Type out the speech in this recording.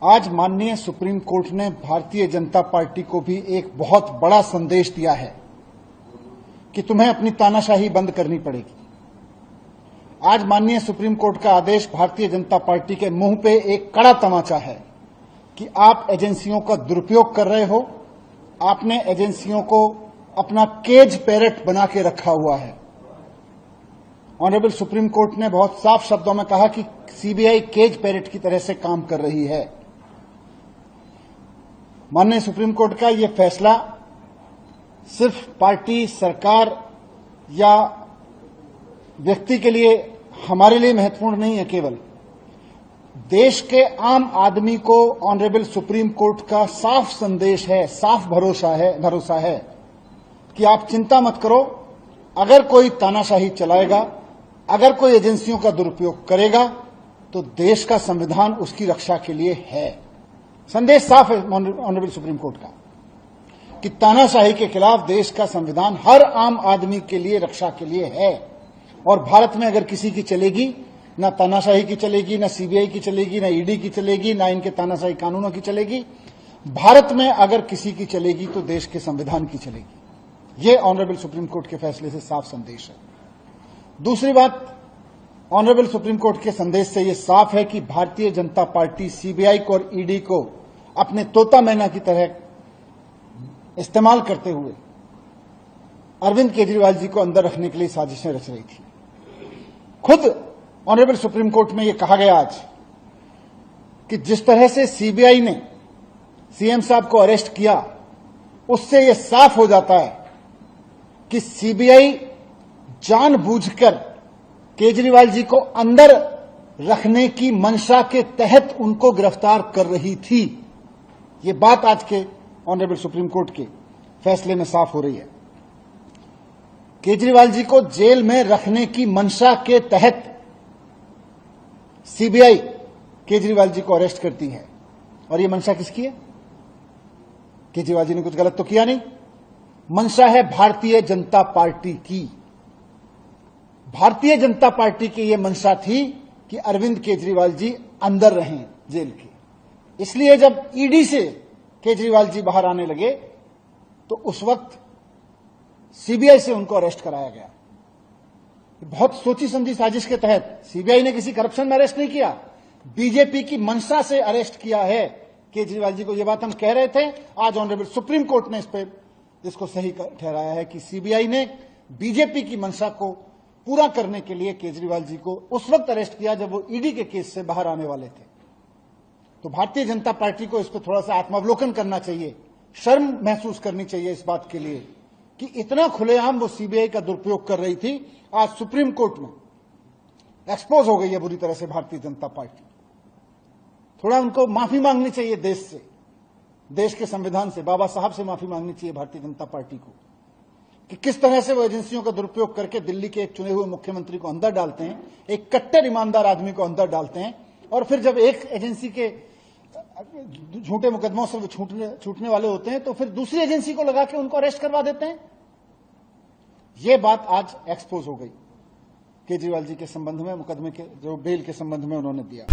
आज माननीय supreme court ने भारतीय जनता पार्टी को भी एक बहुत बड़ा संदेश दिया है कि तुम्हें अपनी तानाशाही बंद करनी पड़ेगी। आज माननीय सुप्रीम कोर्ट का आदेश भारतीय जनता पार्टी के मुंह पे एक कड़ा तमाचा है कि आप एजेंसियों का दुरुपयोग कर रहे हो। आपने एजेंसियों को अपना केज पैरट बना के रखा हुआ है। ऑनरेबल सुप्रीम कोर्ट ने बहुत साफ शब्दों में कहा कि सीबीआई केज पैरट की तरह से काम कर रही है। माननीय सुप्रीम कोर्ट का यह फैसला सिर्फ पार्टी, सरकार या व्यक्ति के लिए, हमारे लिए महत्वपूर्ण नहीं है। केवल देश के आम आदमी को ऑनरेबल सुप्रीम कोर्ट का साफ संदेश है, साफ भरोसा है कि आप चिंता मत करो। अगर कोई तानाशाही चलाएगा, अगर कोई एजेंसियों का दुरुपयोग करेगा, तो देश का संविधान उसकी रक्षा के लिए है। संदेश साफ है ऑनरेबल सुप्रीम कोर्ट का कि तानाशाही के खिलाफ देश का संविधान हर आम आदमी के लिए, रक्षा के लिए है। और भारत में अगर किसी की चलेगी, ना तानाशाही की चलेगी, ना सीबीआई की चलेगी, ना ईडी की चलेगी, ना इनके तानाशाही कानूनों की चलेगी। भारत में अगर किसी की चलेगी तो देश के संविधान की चलेगी। ये ऑनरेबल सुप्रीम कोर्ट के फैसले से साफ संदेश है। दूसरी बात, ऑनरेबल सुप्रीम कोर्ट के संदेश से यह साफ है कि भारतीय जनता पार्टी सीबीआई को और ईडी को अपने तोता मैना की तरह इस्तेमाल करते हुए अरविंद केजरीवाल जी को अंदर रखने के लिए साजिशें रच रही थी। खुद ऑनरेबल सुप्रीम कोर्ट में यह कहा गया आज कि जिस तरह से सीबीआई ने सीएम साहब को अरेस्ट किया, उससे यह साफ हो जाता है कि सीबीआई जानबूझकर केजरीवाल जी को अंदर रखने की मंशा के तहत उनको गिरफ्तार कर रही थी। ये बात आज के ऑनरेबल सुप्रीम कोर्ट के फैसले में साफ हो रही है। केजरीवाल जी को जेल में रखने की मंशा के तहत सीबीआई केजरीवाल जी को अरेस्ट करती है। और ये मंशा किसकी है? केजरीवाल जी ने कुछ गलत तो किया नहीं। मंशा है भारतीय जनता पार्टी की। भारतीय जनता पार्टी की यह मंशा थी कि अरविंद केजरीवाल जी अंदर रहें जेल के। इसलिए जब ईडी से केजरीवाल जी बाहर आने लगे तो उस वक्त सीबीआई से उनको अरेस्ट कराया गया। बहुत सोची समझी साजिश के तहत सीबीआई ने किसी करप्शन में अरेस्ट नहीं किया, बीजेपी की मंशा से अरेस्ट किया है केजरीवाल जी को। यह बात हम कह रहे थे, आज ऑनरेबल सुप्रीम कोर्ट ने इसको सही ठहराया है कि सीबीआई ने बीजेपी की मंशा को पूरा करने के लिए केजरीवाल जी को उस वक्त अरेस्ट किया जब वो ईडी के केस से बाहर आने वाले थे। तो भारतीय जनता पार्टी को इस पर थोड़ा सा आत्मावलोकन करना चाहिए, शर्म महसूस करनी चाहिए इस बात के लिए कि इतना खुलेआम वो सीबीआई का दुरुपयोग कर रही थी। आज सुप्रीम कोर्ट में एक्सपोज हो गई है बुरी तरह से भारतीय जनता पार्टी। थोड़ा उनको माफी मांगनी चाहिए देश से, देश के संविधान से, बाबा साहब से माफी मांगनी चाहिए भारतीय जनता पार्टी को कि किस तरह से वो एजेंसियों का दुरुपयोग करके दिल्ली के एक चुने हुए मुख्यमंत्री को अंदर डालते हैं, एक कट्टर ईमानदार आदमी को अंदर डालते हैं, और फिर जब एक एजेंसी के झूठे मुकदमों से छूटने वाले होते हैं तो फिर दूसरी एजेंसी को लगा के उनको अरेस्ट करवा देते हैं। यह बात आज एक्सपोज हो गई केजरीवाल जी के संबंध में, मुकदमे के जो बेल के संबंध में उन्होंने दिया।